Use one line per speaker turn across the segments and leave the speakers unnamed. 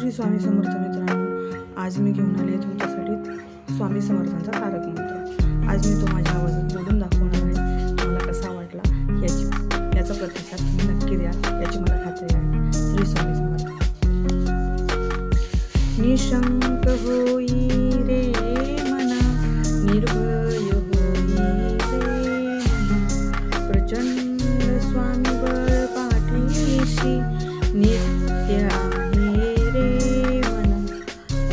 श्री स्वामी समर्थ मित्रांनो, आज मी घेऊन आले तुमच्यासाठी स्वामी समर्थांचा तारक मंत्र. आज मी तो माझ्या आवाजात बोलून दाखवणार आहे. तुम्हाला कसा वाटला याचा प्रतिसाद तुम्ही नक्की द्या, याची मला खात्री आहे. श्री स्वामी समर्थ. निशंक होई रे मना, निर्भय होई रे मना, प्रचंड स्वामी बळ पाठीशी नित्य आहे रे मना.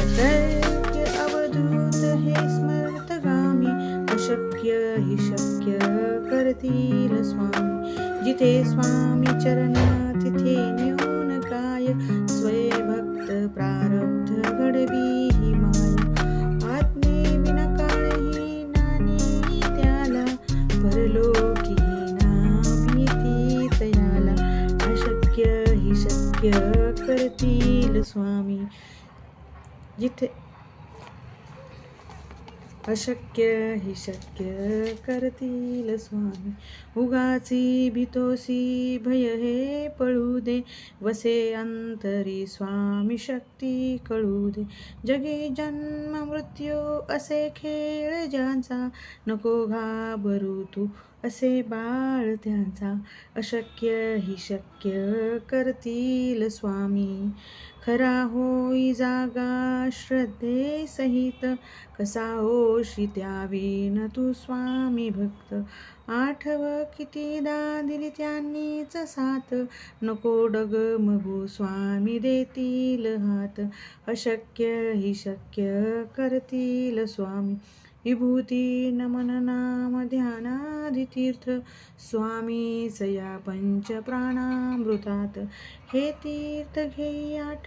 अतर्क्य अवधूत हे स्मर्तगामी, अशक्य हि शक्य करतील स्वामी. जिथे स्वामी चरण तिथे न्यून काय, स्वये भक्त प्रारब्ध घडवी ही माया. आत्मे विना काळही नानी त्याला, परलोकी ना भीती तयाला. अशक्य हि शक्य करतील स्वामी. जिथे अशक्य हि शक्य करतील स्वामी. उगाची भीतोसी भय हे पळू दे, वसे अंतरी स्वामी शक्ती कळू दे. जगी जन्म मृत्यू असे खेळ ज्यांचा, नको घाबरू तू असे बाळ त्यांचा. अशक्य हि शक्य करतील स्वामी. खरा होई जागा श्रद्धे सहित, कसा होशी त्याविन तू स्वामी भक्त. आठव कितीदा दिली त्यांनीच साथ, नको डगमगू स्वामी देतील हात. अशक्य हि शक्य करतील स्वामी. विभूती नमन नाम ध्यानादि तीर्थ, स्वामीच या पंच प्राणामृतात. हे तीर्थ घेई आठ